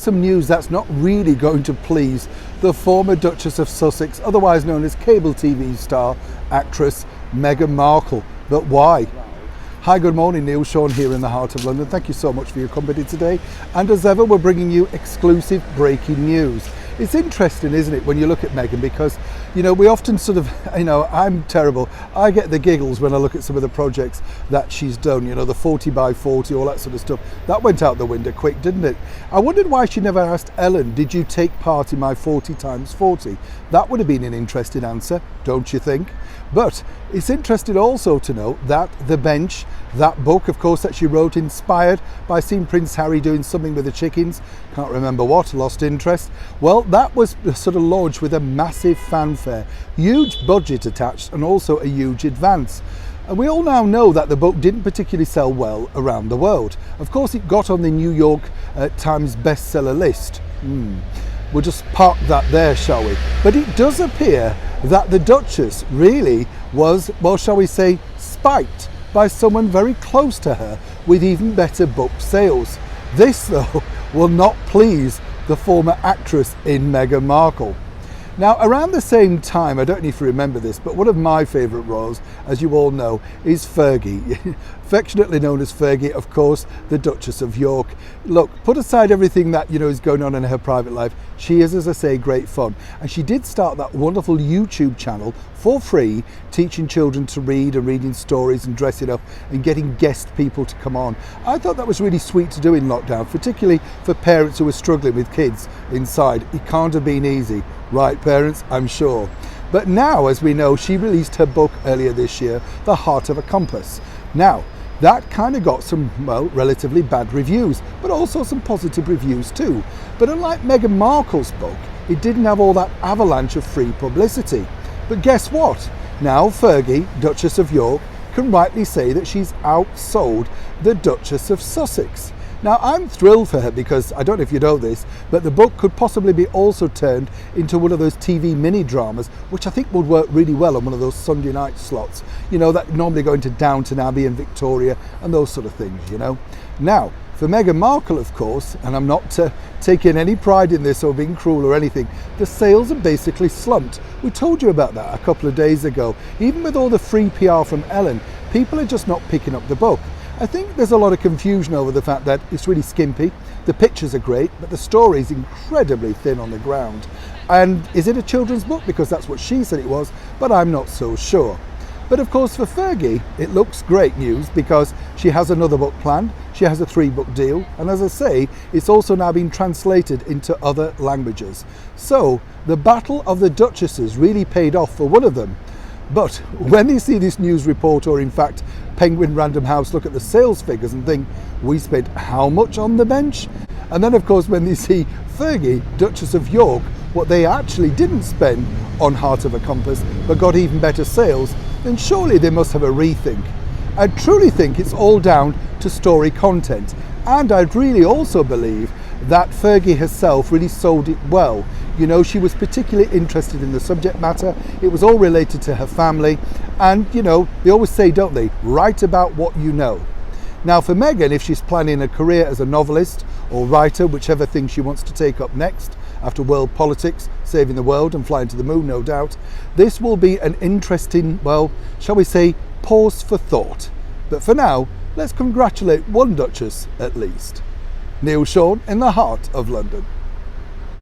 some news that's not really going to please the former Duchess of Sussex, otherwise known as cable TV star, actress Meghan Markle. But why? Hi, good morning, Neil Sean here in the heart of London. Thank you so much for your company today. And as ever, we're bringing you exclusive breaking news. It's interesting, isn't it, when you look at Meghan, because, you know, we often sort of, I'm terrible. I get the giggles when I look at some of the projects that she's done, you know, the 40 by 40, all that sort of stuff. That went out the window quick, didn't it? I wondered why she never asked Ellen, did you take part in my 40 times 40? That would have been an interesting answer, don't you think? But it's interesting also to note that The Bench, that book, of course, that she wrote, inspired by seeing Prince Harry doing something with the chickens, can't remember what, lost interest. Well, that was sort of launched with a massive fanfare, huge budget attached, and also a huge advance. And we all now know that the book didn't particularly sell well around the world. Of course, it got on the New York Times bestseller list. We'll just park that there, shall we? But it does appear that the Duchess really was, well, shall we say, spiked by someone very close to her with even better book sales. This, though, will not please the former actress in Meghan Markle. Now, around the same time, I don't know if you remember this, but one of my favourite royals, as you all know, is Fergie. Affectionately known as Fergie, of course, the Duchess of York. Look, put aside everything that, is going on in her private life, she is, as I say, great fun. And she did start that wonderful YouTube channel for free, teaching children to read and reading stories and dressing up and getting guest people to come on. I thought that was really sweet to do in lockdown, particularly for parents who are struggling with kids inside. It can't have been easy. Right, parents, I'm sure. But now, as we know, she released her book earlier this year, The Heart of a Compass. Now, that kind of got some, well, relatively bad reviews, but also some positive reviews too. But unlike Meghan Markle's book, it didn't have all that avalanche of free publicity. But guess what? Now Fergie, Duchess of York, can rightly say that she's outsold the Duchess of Sussex. Now, I'm thrilled for her because, I don't know if you know this, but the book could possibly be also turned into one of those TV mini dramas, which I think would work really well on one of those Sunday night slots, that normally go into Downton Abbey and Victoria and those sort of things, Now, for Meghan Markle, of course, and I'm not taking any pride in this or being cruel or anything, the sales have basically slumped. We told you about that a couple of days ago. Even with all the free PR from Ellen, people are just not picking up the book. I think there's a lot of confusion over the fact that it's really skimpy, the pictures are great, but the story is incredibly thin on the ground. And is it a children's book? Because that's what she said it was, but I'm not so sure. But of course for Fergie, it looks great news because she has another book planned, she has a 3-book deal, and as I say, it's also now been translated into other languages. So the battle of the Duchesses really paid off for one of them. But when they see this news report, or in fact Penguin Random House, look at the sales figures and think, we spent how much on The Bench? And then of course when they see Fergie, Duchess of York, what they actually didn't spend on Heart of a Compass but got even better sales, then surely they must have a rethink. I truly think it's all down to story content, and I'd really also believe that Fergie herself really sold it well. She was particularly interested in the subject matter. It was all related to her family. And, they always say, don't they, write about what you know. Now for Meghan, if she's planning a career as a novelist or writer, whichever thing she wants to take up next, after world politics, saving the world and flying to the moon, no doubt, this will be an interesting, well, shall we say, pause for thought. But for now, let's congratulate one Duchess at least. Neil Sean in the heart of London.